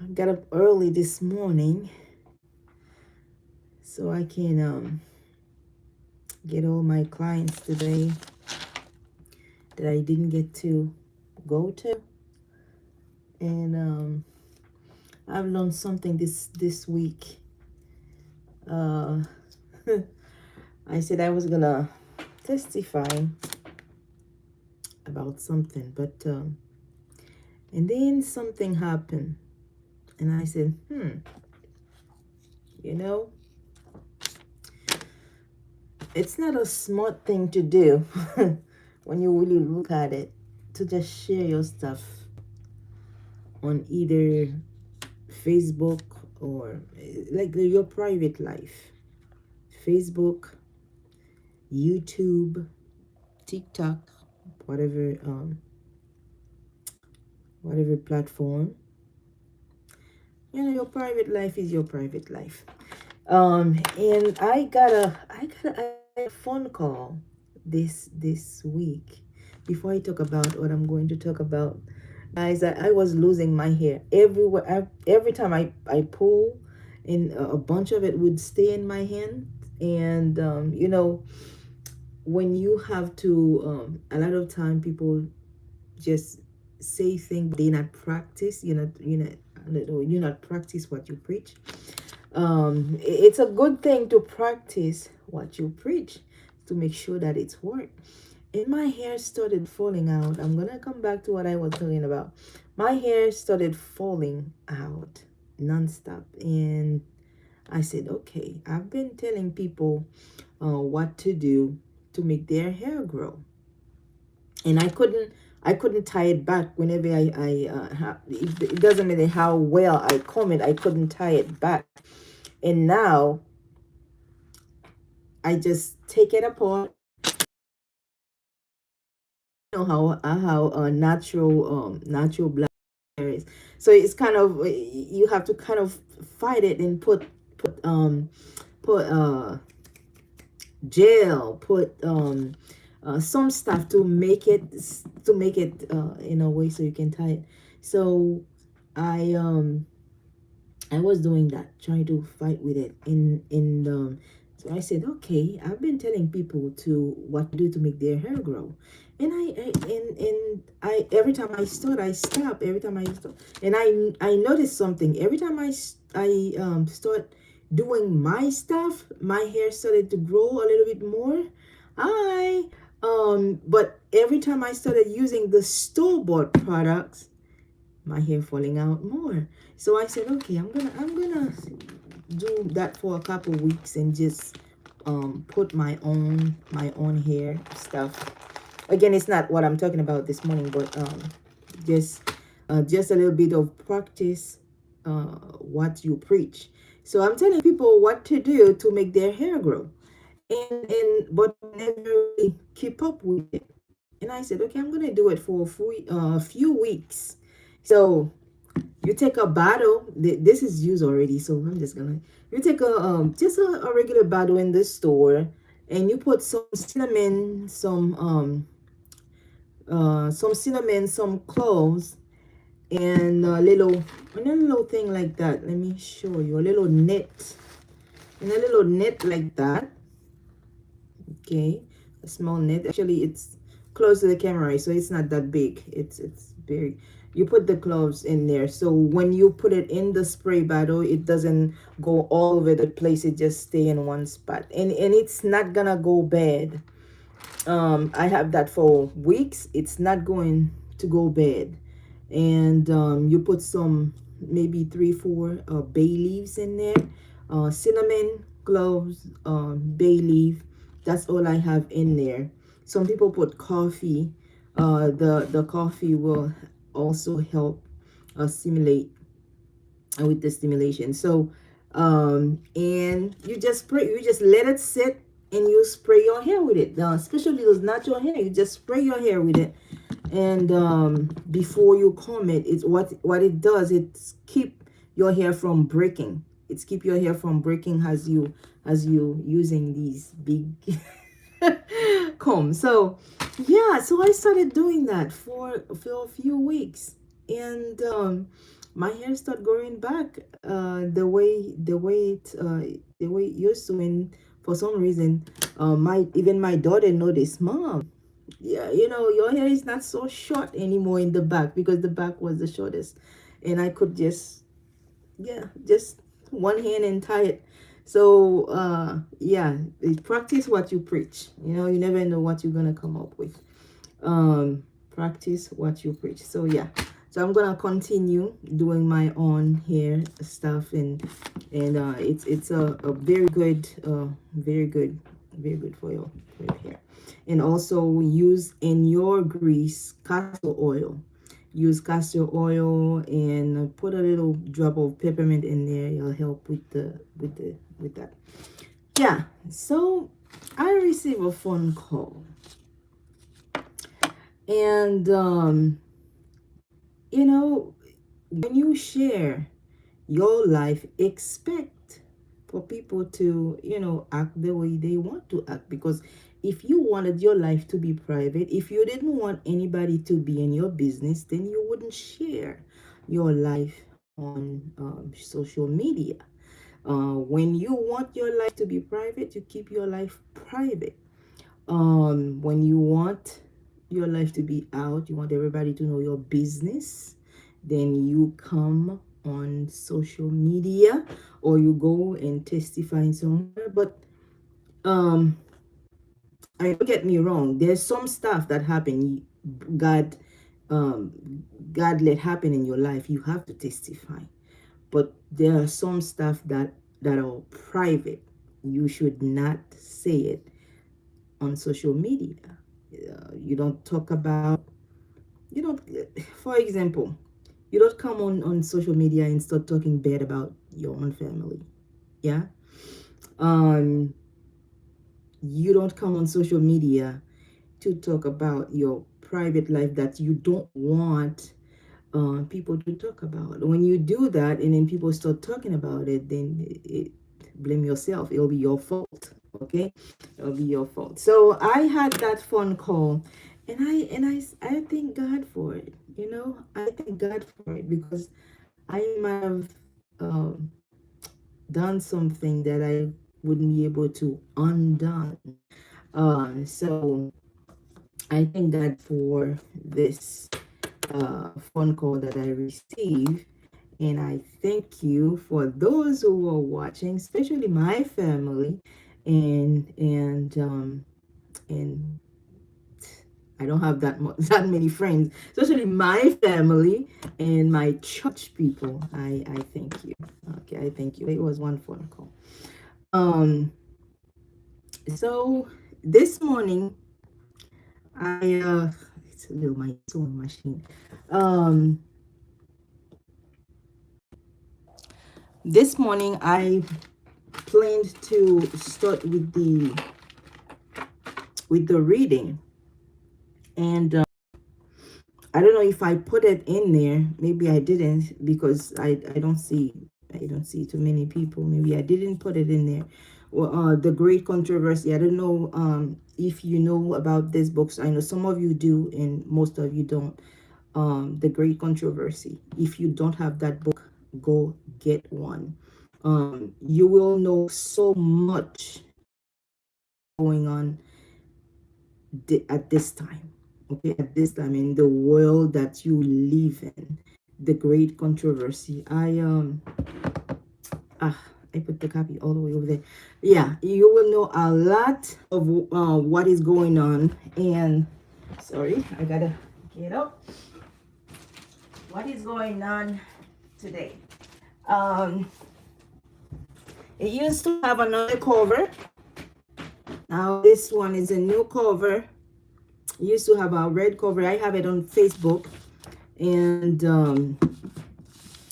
I got up early this morning so I can get all my clients today that I didn't get to go to. And I've learned something this week. Uh, I said I was gonna testify about something, but and then something happened, and I said, you know, it's not a smart thing to do when you really look at it, to just share your stuff on either Facebook or like your private life. Facebook, YouTube, TikTok, whatever whatever platform. You know, your private life is your private life. And I got a phone call this week. Before I talk about what I'm going to talk about, guys, I was losing my hair everywhere. Every time I pull, and a bunch of it would stay in my hand. And you know, when you have to, a lot of time people just say things they not practice. You're not practice what you preach. It's a good thing to practice what you preach to make sure that it's work. And my hair started falling out. I'm gonna come back to what I was talking about. My hair started falling out nonstop, and I said, okay, I've been telling people what to do to make their hair grow, and I couldn't tie it back whenever it doesn't matter how well I comb it. I couldn't tie it back, and now I just take it apart. You know how natural black hair is. So it's kind of, you have to kind of fight it and put gel, put some stuff to make it in a way so you can tie it. So I um I was doing that, trying to fight with it. So I said, okay, I've been telling people to what to do to make their hair grow. And I every time I start, I stop. Every time I start, and I noticed something. Every time I start doing my stuff, my hair started to grow a little bit more. I but every time I started using the store-bought products, my hair falling out more. So I said, okay, I'm gonna do that for a couple weeks and just put my own hair stuff. Again, it's not what I'm talking about this morning, but just just a little bit of practice what you preach. So I'm telling people what to do to make their hair grow, and but never really keep up with it. And I said, okay, I'm gonna do it for a few weeks. So you take a bottle. This is used already, so I'm just gonna. You take a regular bottle in the store, and you put some cinnamon, some cloves, and a little thing like that. Let me show you a little net, and a little net like that. Okay, a small net. Actually, it's close to the camera, so it's not that big. It's big. You put the cloves in there, so when you put it in the spray bottle, it doesn't go all over the place. It just stay in one spot, and it's not gonna go bad. I have that for weeks. It's not going to go bad. And you put some, maybe 3 4 bay leaves in there, cinnamon, cloves, bay leaf. That's all I have in there. Some people put coffee. The coffee will also help stimulate with the stimulation. So and you just let it sit, and you spray your hair with it. Especially those natural hair, you just spray your hair with it. And before you comb it, it's what it does, it's keep your hair from breaking. It's keep your hair from breaking as you using these big comb. So yeah, so I started doing that for a few weeks. And my hair start growing back the way it used to. And for some reason, my even my daughter noticed, Mom, yeah, your hair is not so short anymore in the back, because the back was the shortest. And I could just, yeah, just one hand and tie it. So yeah, practice what you preach. You never know what you're gonna come up with. Practice what you preach. So yeah, so I'm gonna continue doing my own hair stuff. And it's a very good, very good, very good for your hair. And also use in your grease castor oil. Use castor oil and put a little drop of peppermint in there. It'll help with that. Yeah. So I received a phone call. And you know, when you share your life, expect for people to, act the way they want to act. Because if you wanted your life to be private, if you didn't want anybody to be in your business, then you wouldn't share your life on social media. When you want your life to be private, you keep your life private. When you want your life to be out, you want everybody to know your business, then you come on social media, or you go and testify somewhere. But um I don't get me wrong, there's some stuff that happen, god um God let happen in your life, you have to testify. But there are some stuff that are private, you should not say it on social media. You don't talk about, you don't, for example, you don't come on social media and start talking bad about your own family. Yeah. um you don't come on social media to talk about your private life that you don't want people to talk about. When you do that and then people start talking about it, then blame yourself. It'll be your fault. Okay, it'll be your fault. So I had that phone call, and I thank God for it. I thank God for it, because I might have um, done something that I wouldn't be able to undone. So I thank God for this phone call that I received. And I thank you for those who are watching, especially my family, and I don't have that many friends, especially my family and my church people. I thank you. Okay, I thank you. It was one phone call. Um, so this morning it's a little my sewing machine. Um, this morning I planned to start with the reading. And I don't know if I put it in there. Maybe I didn't, because I don't see too many people. Maybe I didn't put it in there. Well, the Great Controversy. I don't know if you know about this books. I know some of you do and most of you don't. The Great Controversy. If you don't have that book, go get one. You will know so much going on at this time. Okay, at this time in the world that you live in, the Great Controversy. I put the copy all the way over there. Yeah, you will know a lot of what is going on. And sorry, I gotta get up. What is going on today? um it used to have another cover. Now this one is a new cover. It used to have a red cover. I have it on Facebook, and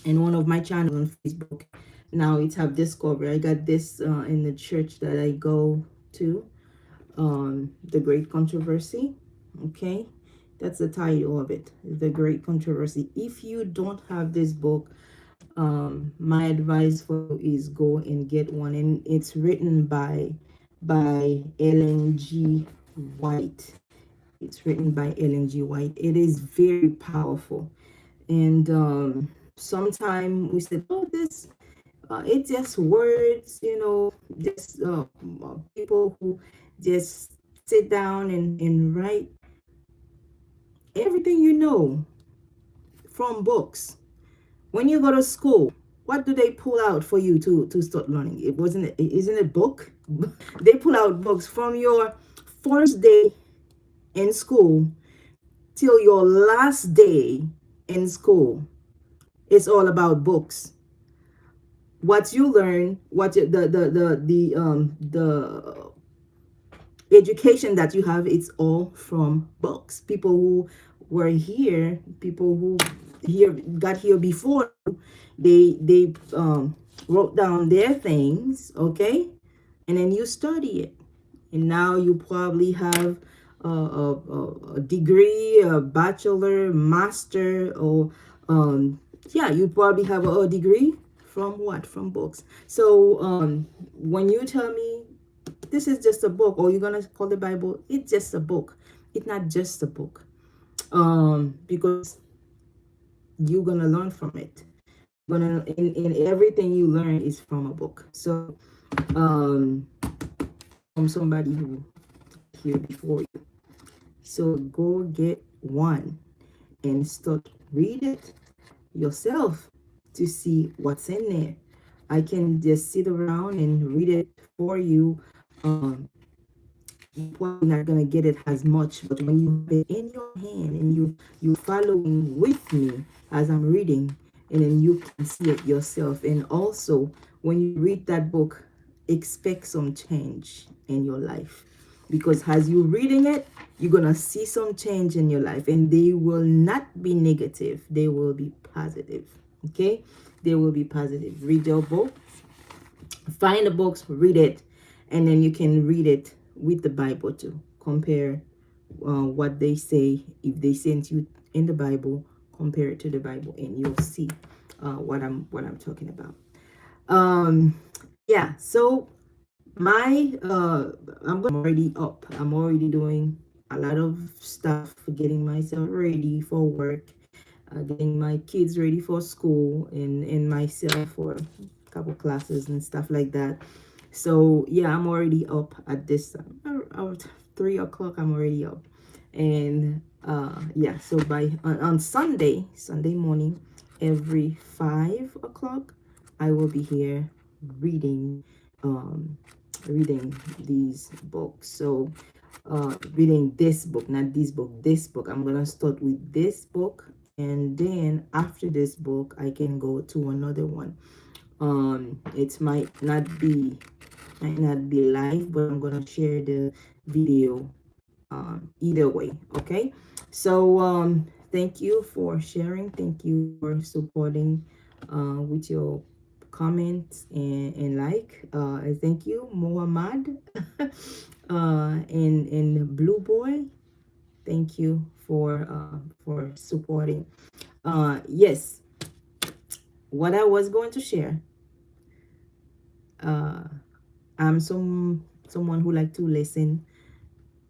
in one of my channels on Facebook. Now it's have this cover. I got this in the church that I go to, The Great Controversy. Okay, that's the title of it, The Great Controversy. If you don't have this book, my advice for you is go and get one. And it's written by Ellen G. White. It's written by Ellen G. White. It is very powerful. And Sometimes we said, oh, this it's just words, just people who just sit down and write everything from books. When you go to school, what do they pull out for you to start learning? Isn't it book? They pull out books from your first day in school till your last day in school. It's all about books. What you learn, what the education that you have, it's all from books. People who were here, people who here got here before, they wrote down their things, okay, and then you study it, and now you probably have a degree, a bachelor, master, or yeah, you probably have a degree from what? From books. So when you tell me this is just a book, or you're gonna call the Bible, it's just a book. It's not just a book. Because you're gonna learn from it. Gonna in everything you learn is from a book. So from somebody who here before you. So go get one and start read it yourself to see what's in there. I can just sit around and read it for you. You're probably not gonna get it as much, but when you have it in your hand and you following with me as I'm reading, and then you can see it yourself. And also, when you read that book, expect some change in your life, because as you're reading it, you're gonna see some change in your life, and they will not be negative. They will be positive. Okay, they will be positive. Read your book, find the books, read it, and then you can read it with the Bible too. Compare what they say. If they sent you in the Bible, compare it to the Bible, and you'll see what I'm talking about. Yeah. So my I'm already up. I'm already doing a lot of stuff, getting myself ready for work, getting my kids ready for school, and myself for a couple classes and stuff like that. So yeah, I'm already up at this time. Around 3 o'clock, I'm already up. And yeah, so by on Sunday morning, every 5 o'clock, I will be here reading um reading these books. So reading this book, not this book, this book. I'm gonna start with this book, and then after this book I can go to another one. It might not be live, but I'm gonna share the video either way. Okay, so thank you for sharing, thank you for supporting with your comments and like. I thank you, Muhammad. And Blue Boy, thank you for supporting. Yes, what I was going to share, uh I'm someone who like to listen.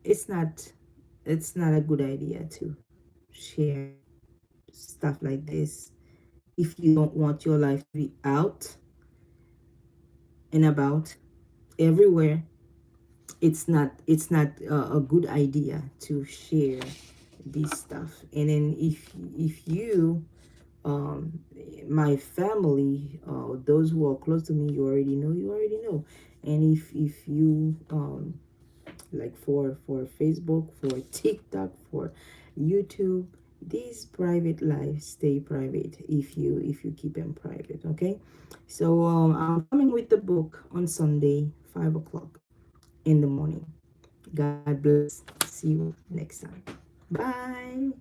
It's not it's not a good idea to share stuff like this if you don't want your life to be out and about everywhere. It's not a good idea to share this stuff. And then if you my family, those who are close to me, you already know. And if you like for Facebook, for TikTok, for YouTube, these private lives stay private if you keep them private. Okay, so I'm coming with the book on Sunday, 5 o'clock in the morning. God bless. See you next time. Bye.